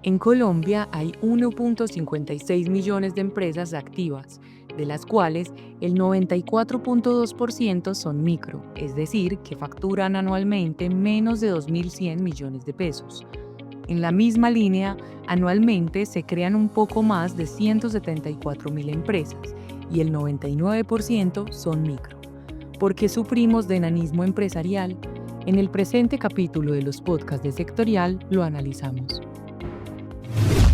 En Colombia hay 1.56 millones de empresas activas, de las cuales el 94.2% son micro, es decir, que facturan anualmente menos de 2.100 millones de pesos. En la misma línea, anualmente se crean un poco más de 174.000 empresas y el 99% son micro. ¿Por qué sufrimos de enanismo empresarial? En el presente capítulo de los podcasts de Sectorial lo analizamos.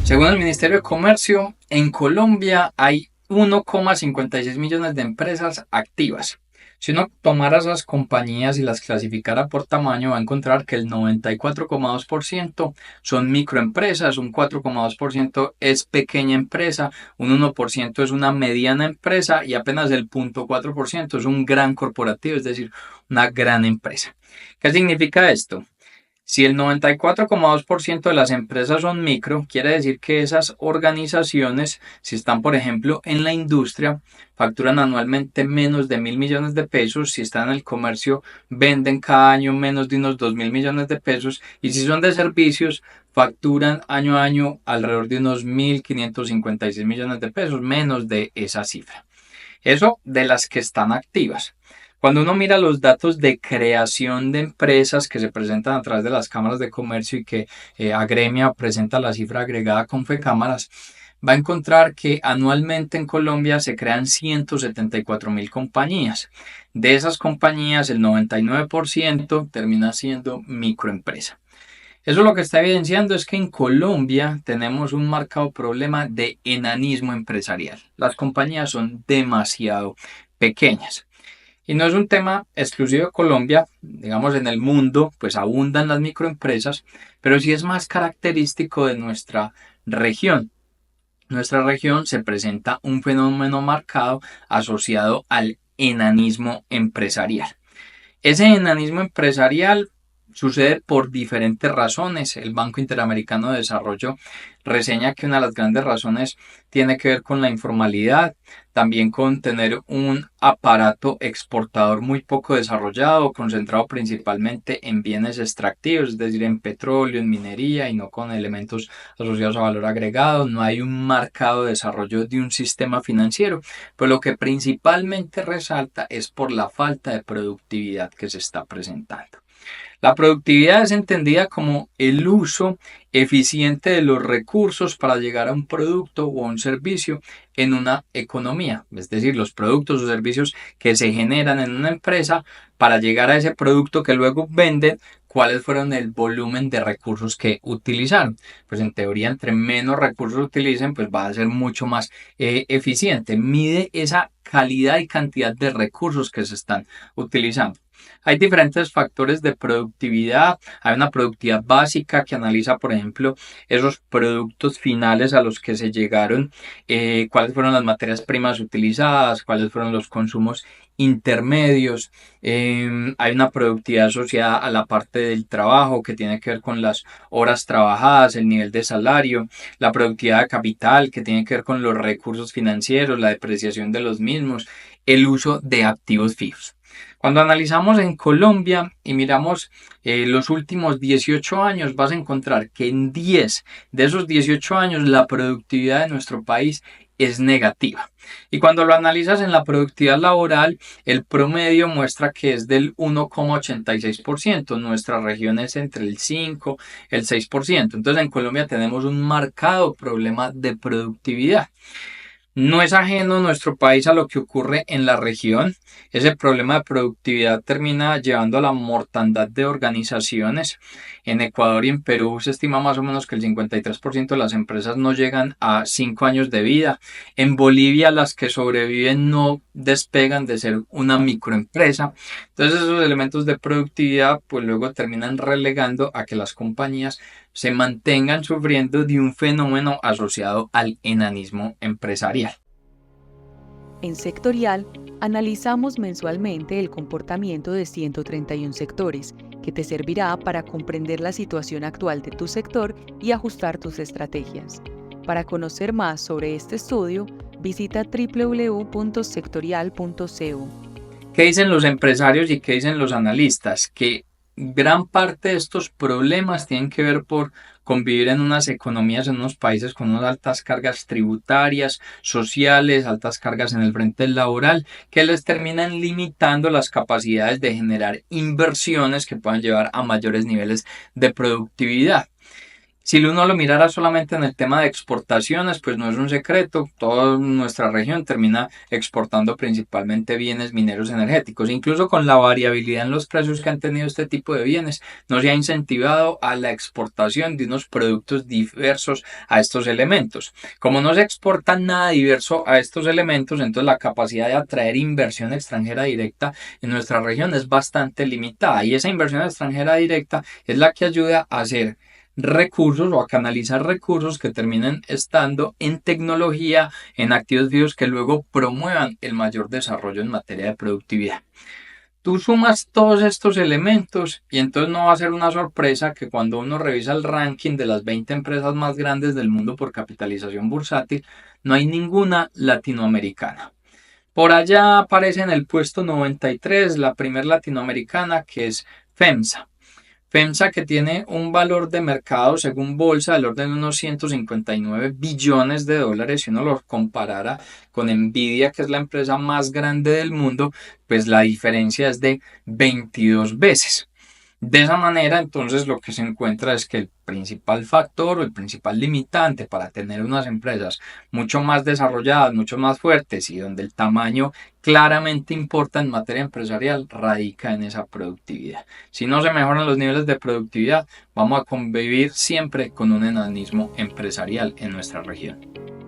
Según el Ministerio de Comercio, en Colombia hay 1,56 millones de empresas activas. Si uno tomara esas compañías y las clasificara por tamaño, va a encontrar que el 94,2% son microempresas, un 4,2% es pequeña empresa, un 1% es una mediana empresa y apenas el 0,4% es un gran corporativo, es decir, una gran empresa. ¿Qué significa esto? Si el 94,2% de las empresas son micro, quiere decir que esas organizaciones, si están por ejemplo en la industria, facturan anualmente menos de 1.000 millones de pesos, si están en el comercio, venden cada año menos de unos 2.000 millones de pesos, y si son de servicios, facturan año a año alrededor de unos 1.556 millones de pesos, menos de esa cifra. Eso de las que están activas. Cuando uno mira los datos de creación de empresas que se presentan a través de las cámaras de comercio y que Agremia presenta la cifra agregada con Fecámaras, va a encontrar que anualmente en Colombia se crean 174.000 compañías. De esas compañías, el 99% termina siendo microempresa. Eso lo que está evidenciando es que en Colombia tenemos un marcado problema de enanismo empresarial. Las compañías son demasiado pequeñas. Y no es un tema exclusivo de Colombia, digamos en el mundo pues abundan las microempresas, pero sí es más característico de nuestra región. Nuestra región se presenta un fenómeno marcado asociado al enanismo empresarial. Ese enanismo empresarial sucede por diferentes razones. El Banco Interamericano de Desarrollo reseña que una de las grandes razones tiene que ver con la informalidad, también con tener un aparato exportador muy poco desarrollado, concentrado principalmente en bienes extractivos, es decir, en petróleo, en minería y no con elementos asociados a valor agregado. No hay un marcado desarrollo de un sistema financiero, pero lo que principalmente resalta es por la falta de productividad que se está presentando. La productividad es entendida como el uso eficiente de los recursos para llegar a un producto o a un servicio en una economía, es decir, los productos o servicios que se generan en una empresa para llegar a ese producto que luego venden, cuáles fueron el volumen de recursos que utilizaron. Pues en teoría, entre menos recursos utilicen, pues va a ser mucho más eficiente. Mide esa calidad y cantidad de recursos que se están utilizando. Hay diferentes factores de productividad. Hay una productividad básica que analiza, por ejemplo, esos productos finales a los que se llegaron, cuáles fueron las materias primas utilizadas, cuáles fueron los consumos intermedios. Hay una productividad asociada a la parte del trabajo que tiene que ver con las horas trabajadas, el nivel de salario, la productividad de capital que tiene que ver con los recursos financieros, la depreciación de los mismos, el uso de activos fijos. Cuando analizamos en Colombia y miramos los últimos 18 años, vas a encontrar que en 10 de esos 18 años la productividad de nuestro país es negativa. Y cuando lo analizas en la productividad laboral, el promedio muestra que es del 1,86%. Nuestra región es entre el 5 y el 6%. Entonces en Colombia tenemos un marcado problema de productividad. No es ajeno nuestro país a lo que ocurre en la región. Ese problema de productividad termina llevando a la mortandad de organizaciones. En Ecuador y en Perú se estima más o menos que el 53% de las empresas no llegan a 5 años de vida. En Bolivia las que sobreviven no despegan de ser una microempresa. Entonces esos elementos de productividad pues luego terminan relegando a que las compañías se mantengan sufriendo de un fenómeno asociado al enanismo empresarial. En Sectorial, analizamos mensualmente el comportamiento de 131 sectores, que te servirá para comprender la situación actual de tu sector y ajustar tus estrategias. Para conocer más sobre este estudio, visita www.sectorial.co. ¿Qué dicen los empresarios y qué dicen los analistas? Que gran parte de estos problemas tienen que ver por convivir en unas economías, en unos países con unas altas cargas tributarias, sociales, altas cargas en el frente laboral, que les terminan limitando las capacidades de generar inversiones que puedan llevar a mayores niveles de productividad. Si uno lo mirara solamente en el tema de exportaciones, pues no es un secreto, toda nuestra región termina exportando principalmente bienes mineros energéticos. Incluso con la variabilidad en los precios que han tenido este tipo de bienes, no se ha incentivado a la exportación de unos productos diversos a estos elementos. Como no se exporta nada diverso a estos elementos, entonces la capacidad de atraer inversión extranjera directa en nuestra región es bastante limitada, y esa inversión extranjera directa es la que ayuda a hacer recursos o a canalizar recursos que terminen estando en tecnología, en activos vivos que luego promuevan el mayor desarrollo en materia de productividad. Tú sumas todos estos elementos y entonces no va a ser una sorpresa que cuando uno revisa el ranking de las 20 empresas más grandes del mundo por capitalización bursátil, no hay ninguna latinoamericana. Por allá aparece en el puesto 93 la primera latinoamericana, que es FEMSA. FEMSA, que tiene un valor de mercado según bolsa del orden de unos 159 billones de dólares. Si uno lo comparara con Nvidia, que es la empresa más grande del mundo, pues la diferencia es de 22 veces. De esa manera, entonces, lo que se encuentra es que el principal factor o el principal limitante para tener unas empresas mucho más desarrolladas, mucho más fuertes, y donde el tamaño claramente importa en materia empresarial, radica en esa productividad. Si no se mejoran los niveles de productividad, vamos a convivir siempre con un enanismo empresarial en nuestra región.